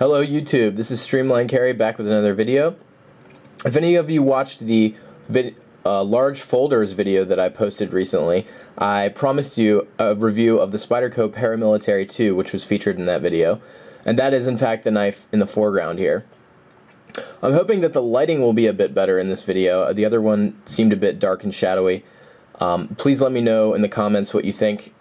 Hello YouTube, this is Streamline Carry back with another video. If any of you watched the large folders video that I posted recently, I promised you a review of the Spyderco Paramilitary 2, which was featured in that video, and that is in fact the knife in the foreground here. I'm hoping that the lighting will be a bit better in this video. The other one seemed a bit dark and shadowy. Please let me know in the comments what you think,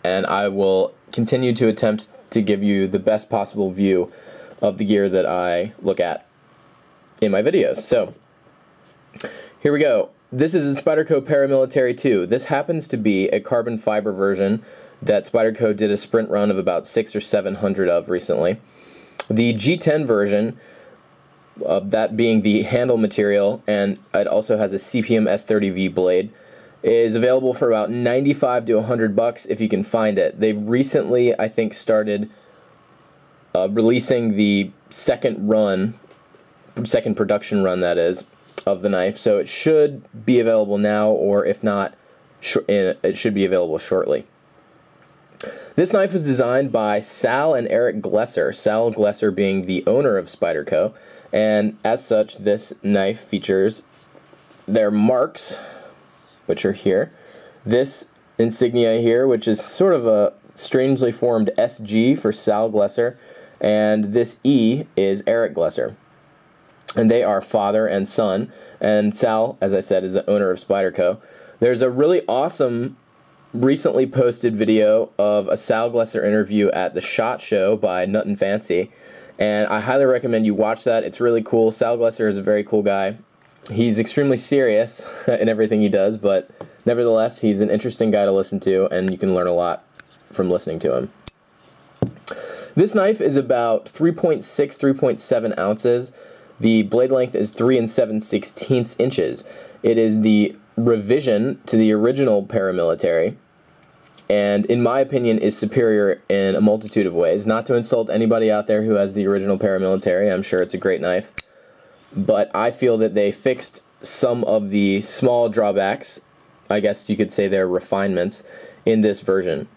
and I will continue to attempt to give you the best possible view of the gear that I look at in my videos. So, here we go. This is a Spyderco Paramilitary 2. This happens to be a carbon fiber version that Spyderco did a sprint run of about 600 or 700 of recently. The G10 version, of that being the handle material, and it also has a CPM S30V blade, is available for about $95 to $100 if you can find it. They've recently, I think, started releasing the second production run, that is, of the knife, so it should be available now, or if not, it should be available shortly. This knife was designed by Sal and Eric Glesser, Sal Glesser being the owner of Spyderco, and as such, this knife features their marks, which are here. This insignia here, which is sort of a strangely formed SG for Sal Glesser, and this E is Eric Glesser. And they are father and son, and Sal, as I said, is the owner of Spyderco. There's a really awesome recently posted video of a Sal Glesser interview at the SHOT Show by Nut and Fancy, and I highly recommend you watch that. It's really cool. Sal Glesser is a very cool guy. He's extremely serious in everything he does, but nevertheless, he's an interesting guy to listen to, and you can learn a lot from listening to him. This knife is about 3.6, 3.7 ounces. The blade length is 3 7/16 inches. It is the revision to the original Paramilitary, and in my opinion is superior in a multitude of ways. Not to insult anybody out there who has the original Paramilitary, I'm sure it's a great knife, but I feel that they fixed some of the small drawbacks, I guess you could say they're refinements, in this version.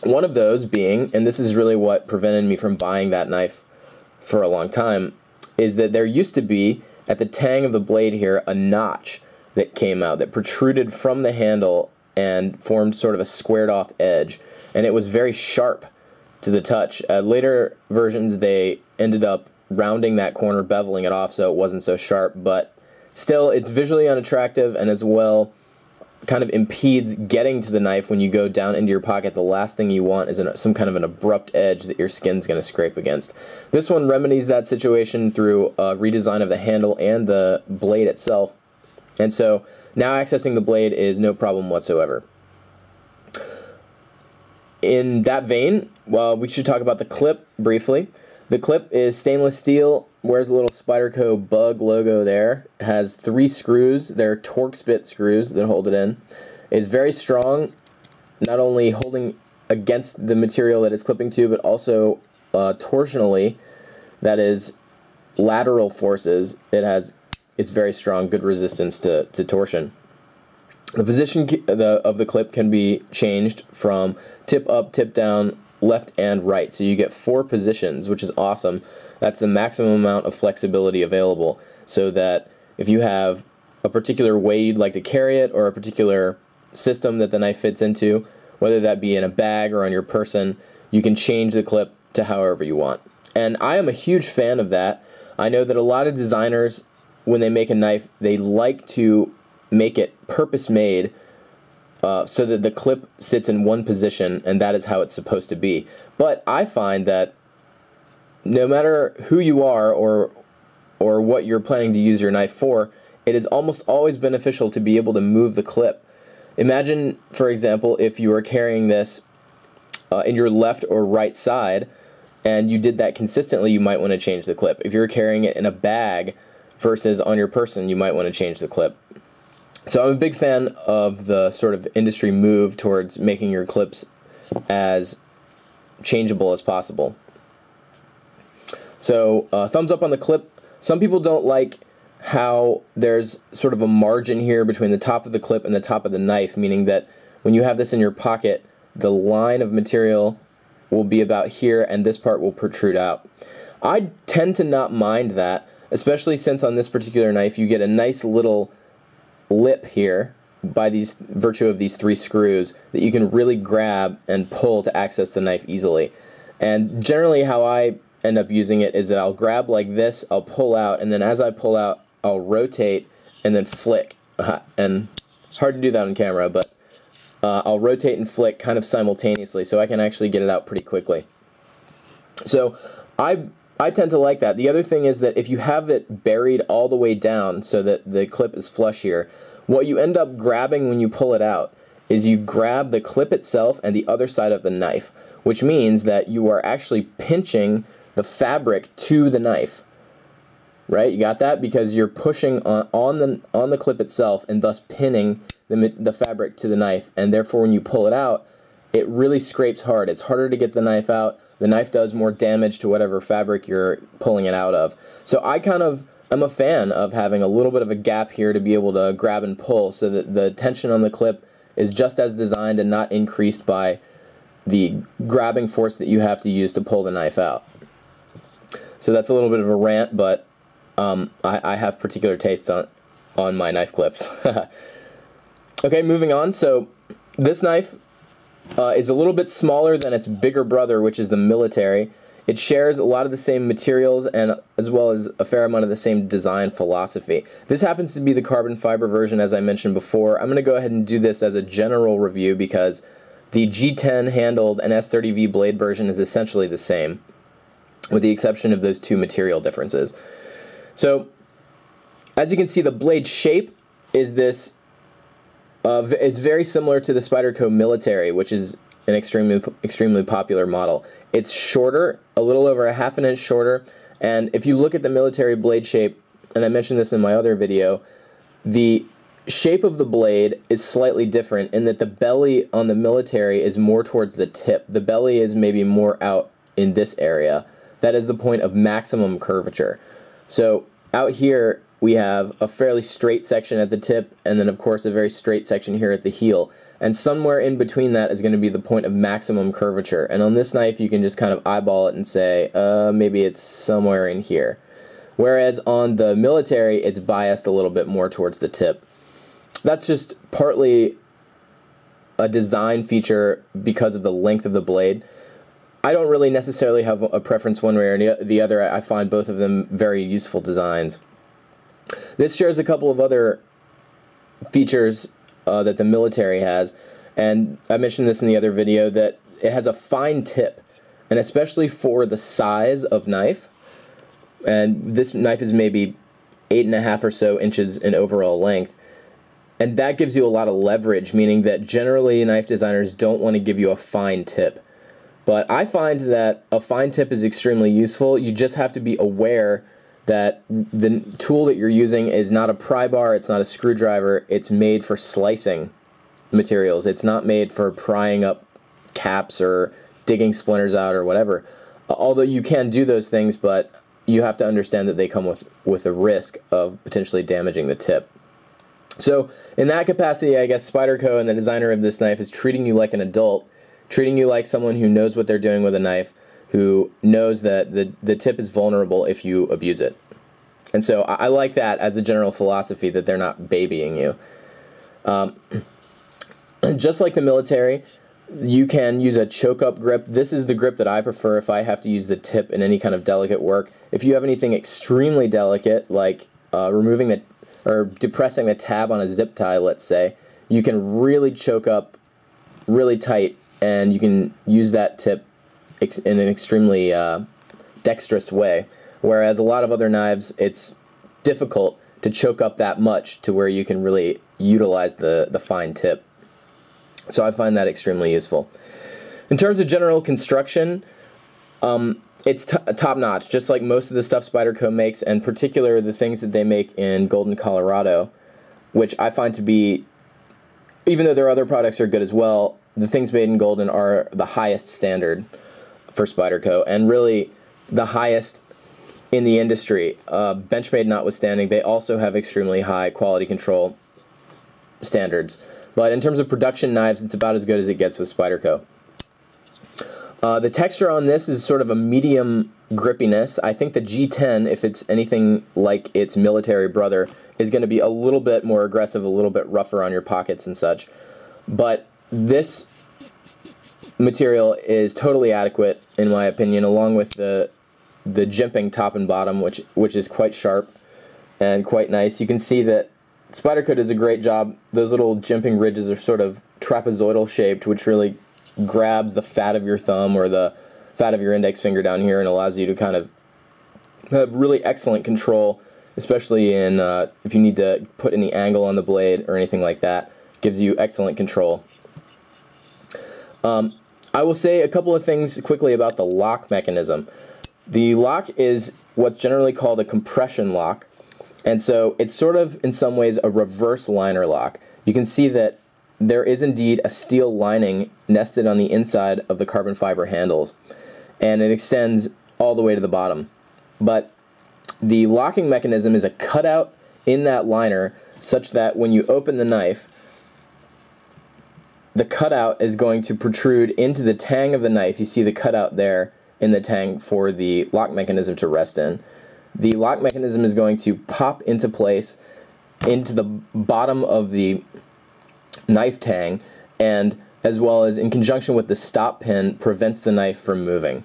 One of those being, and this is really what prevented me from buying that knife for a long time, is that there used to be, at the tang of the blade here, a notch that came out, that protruded from the handle and formed sort of a squared off edge, and it was very sharp to the touch. Later versions, they ended up rounding that corner, beveling it off so it wasn't so sharp, but still it's visually unattractive, and as well kind of impedes getting to the knife when you go down into your pocket. The last thing you want is some kind of an abrupt edge that your skin's going to scrape against. This one remedies that situation through a redesign of the handle and the blade itself, and so now accessing the blade is no problem whatsoever. In that vein, well, we should talk about the clip briefly. The clip is stainless steel, wears a little Spyderco bug logo there. It has 3 screws. They're Torx bit screws that hold it in. It's very strong, not only holding against the material that it's clipping to, but also torsionally, that is lateral forces. It's very strong, good resistance to torsion. The position of the clip can be changed from tip up, tip down, left and right, so you get 4 positions, which is awesome. That's the maximum amount of flexibility available, so that if you have a particular way you'd like to carry it, or a particular system that the knife fits into, whether that be in a bag or on your person, you can change the clip to however you want. And I am a huge fan of that. I know that a lot of designers, when they make a knife, they like to make it purpose-made so that the clip sits in one position, and that is how it's supposed to be. But I find that no matter who you are or what you're planning to use your knife for, it is almost always beneficial to be able to move the clip. Imagine, for example, if you were carrying this in your left or right side, and you did that consistently, you might want to change the clip. If you're carrying it in a bag versus on your person, you might want to change the clip. So I'm a big fan of the sort of industry move towards making your clips as changeable as possible. So thumbs up on the clip. Some people don't like how there's sort of a margin here between the top of the clip and the top of the knife, meaning that when you have this in your pocket, the line of material will be about here, and this part will protrude out. I tend to not mind that, especially since on this particular knife you get a nice little lip here by virtue of these 3 screws that you can really grab and pull to access the knife easily. And generally how I end up using it is that I'll grab like this, I'll pull out, and then as I pull out, I'll rotate and then flick. And it's hard to do that on camera, but I'll rotate and flick kind of simultaneously so I can actually get it out pretty quickly. So I tend to like that. The other thing is that if you have it buried all the way down so that the clip is flush here, what you end up grabbing when you pull it out is you grab the clip itself and the other side of the knife, which means that you are actually pinching the fabric to the knife. Right? You got that? Because you're pushing on the clip itself and thus pinning the fabric to the knife, and therefore when you pull it out, it really scrapes hard. It's harder to get the knife out. The knife does more damage to whatever fabric you're pulling it out of. So I'm a fan of having a little bit of a gap here to be able to grab and pull so that the tension on the clip is just as designed and not increased by the grabbing force that you have to use to pull the knife out. So that's a little bit of a rant, but I have particular tastes on my knife clips. Okay, moving on. So this knife is a little bit smaller than its bigger brother, which is the military. It shares a lot of the same materials and as well as a fair amount of the same design philosophy. This happens to be the carbon fiber version, as I mentioned before. I'm going to go ahead and do this as a general review because the G10 handled and S30V blade version is essentially the same, with the exception of those 2 material differences. So, as you can see, the blade shape is very similar to the Spyderco Military, which is an extremely popular model. It's shorter, a little over a ½ inch shorter, and if you look at the military blade shape, and I mentioned this in my other video, the shape of the blade is slightly different in that the belly on the military is more towards the tip. The belly is maybe more out in this area. That is the point of maximum curvature. So out here we have a fairly straight section at the tip, and then of course a very straight section here at the heel. And somewhere in between that is going to be the point of maximum curvature. And on this knife you can just kind of eyeball it and say, maybe it's somewhere in here. Whereas on the military it's biased a little bit more towards the tip. That's just partly a design feature because of the length of the blade. I don't really necessarily have a preference one way or the other. I find both of them very useful designs. This shares a couple of other features that the military has, and I mentioned this in the other video, that it has a fine tip, and especially for the size of knife, and this knife is maybe 8.5 or so inches in overall length, and that gives you a lot of leverage, meaning that generally knife designers don't want to give you a fine tip. But I find that a fine tip is extremely useful. You just have to be aware that the tool that you're using is not a pry bar, it's not a screwdriver, it's made for slicing materials. It's not made for prying up caps or digging splinters out or whatever. Although you can do those things, but you have to understand that they come with a risk of potentially damaging the tip. So in that capacity, I guess Spyderco and the designer of this knife is treating you like an adult, treating you like someone who knows what they're doing with a knife, who knows that the tip is vulnerable if you abuse it. And so I like that as a general philosophy, that they're not babying you. Just like the military, you can use a choke-up grip. This is the grip that I prefer if I have to use the tip in any kind of delicate work. If you have anything extremely delicate, like removing or depressing the tab on a zip tie, let's say, you can really choke up really tight, and you can use that tip in an extremely dexterous way. Whereas a lot of other knives, it's difficult to choke up that much to where you can really utilize the fine tip. So I find that extremely useful. In terms of general construction, it's top-notch, just like most of the stuff Spyderco makes, and particularly the things that they make in Golden, Colorado, which I find to be, even though their other products are good as well, the things made in Golden are the highest standard for Spyderco, and really the highest in the industry. Benchmade notwithstanding, they also have extremely high quality control standards. But in terms of production knives, it's about as good as it gets with Spyderco. The texture on this is sort of a medium grippiness. I think the G10, if it's anything like its military brother, is going to be a little bit more aggressive, a little bit rougher on your pockets and such. But this material is totally adequate, in my opinion, along with the jimping top and bottom, which is quite sharp and quite nice. You can see that Spyderco does a great job. Those little jimping ridges are sort of trapezoidal shaped, which really grabs the fat of your thumb or the fat of your index finger down here and allows you to kind of have really excellent control, especially in if you need to put any angle on the blade or anything like that. Gives you excellent control. I will say a couple of things quickly about the lock mechanism. The lock is what's generally called a compression lock, and so it's sort of in some ways a reverse liner lock. You can see that there is indeed a steel lining nested on the inside of the carbon fiber handles, and it extends all the way to the bottom. But the locking mechanism is a cutout in that liner such that when you open the knife, the cutout is going to protrude into the tang of the knife. You see the cutout there in the tang for the lock mechanism to rest in. The lock mechanism is going to pop into place into the bottom of the knife tang, and as well as in conjunction with the stop pin, prevents the knife from moving.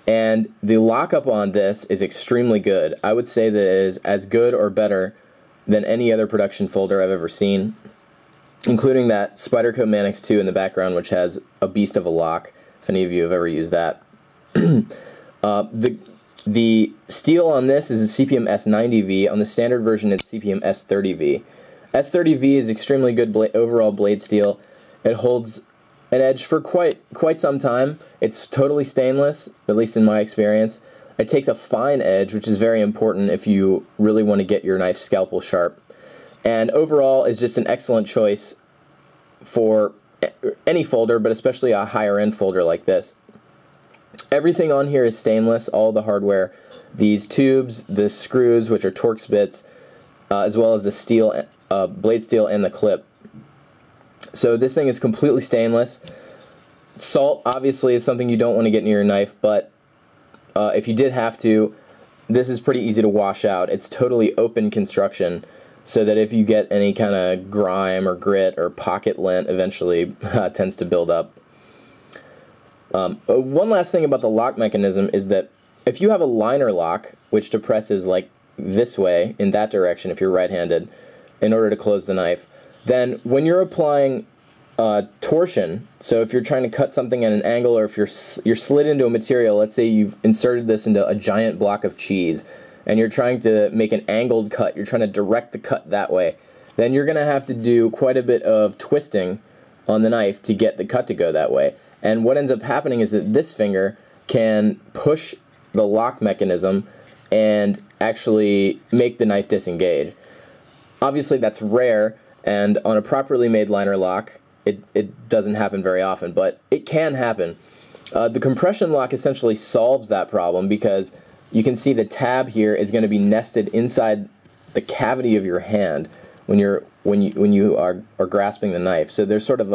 And the lockup on this is extremely good. I would say that it is as good or better than any other production folder I've ever seen, including that Spyderco Manix 2 in the background, which has a beast of a lock, if any of you have ever used that. The steel on this is a CPM S90V. On the standard version, it's CPM S30V. S30V is extremely good overall blade steel. It holds an edge for quite some time. It's totally stainless, at least in my experience. It takes a fine edge, which is very important if you really want to get your knife scalpel sharp. And overall is just an excellent choice for any folder, but especially a higher end folder like this. Everything on here is stainless, all the hardware. These tubes, the screws, which are Torx bits, as well as the steel, blade steel, and the clip. So this thing is completely stainless. Salt, obviously, is something you don't want to get near your knife, but if you did have to, this is pretty easy to wash out. It's totally open construction, so that if you get any kind of grime or grit or pocket lint, eventually tends to build up. One last thing about the lock mechanism is that if you have a liner lock, which depresses like this way, in that direction if you're right-handed, in order to close the knife, then when you're applying torsion, so if you're trying to cut something at an angle, or if you're slid into a material, let's say you've inserted this into a giant block of cheese, and you're trying to make an angled cut, you're trying to direct the cut that way, then you're going to have to do quite a bit of twisting on the knife to get the cut to go that way. And what ends up happening is that this finger can push the lock mechanism and actually make the knife disengage. Obviously that's rare, and on a properly made liner lock it doesn't happen very often, but it can happen. The compression lock essentially solves that problem, because you can see the tab here is going to be nested inside the cavity of your hand when you are grasping the knife. So there's sort of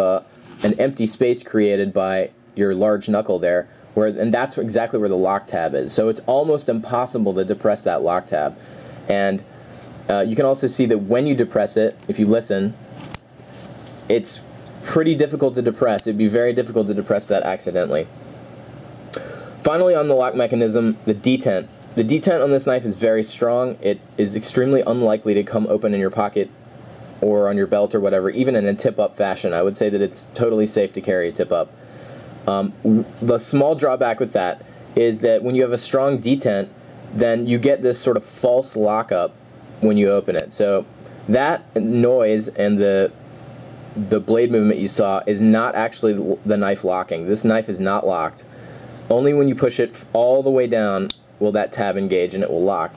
an empty space created by your large knuckle there, and that's exactly where the lock tab is. So it's almost impossible to depress that lock tab. And you can also see that when you depress it, if you listen, it's pretty difficult to depress. It'd be very difficult to depress that accidentally. Finally, on the lock mechanism, the detent. The detent on this knife is very strong. It is extremely unlikely to come open in your pocket or on your belt or whatever, even in a tip-up fashion. I would say that it's totally safe to carry a tip-up. The small drawback with that is that when you have a strong detent, then you get this sort of false lockup when you open it. So that noise and the blade movement you saw is not actually the knife locking. This knife is not locked. Only when you push it all the way down will that tab engage and it will lock.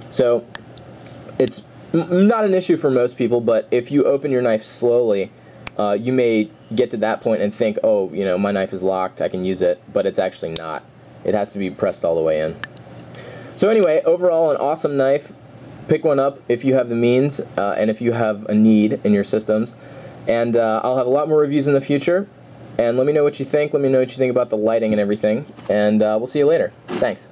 So it's not an issue for most people, but if you open your knife slowly, you may get to that point and think, oh, you know, my knife is locked, I can use it, but it's actually not. It has to be pressed all the way in. So anyway, overall an awesome knife. Pick one up if you have the means, and if you have a need in your systems. And I'll have a lot more reviews in the future. and let me know what you think. Let me know what you think about the lighting and everything, and we'll see you later. Thanks.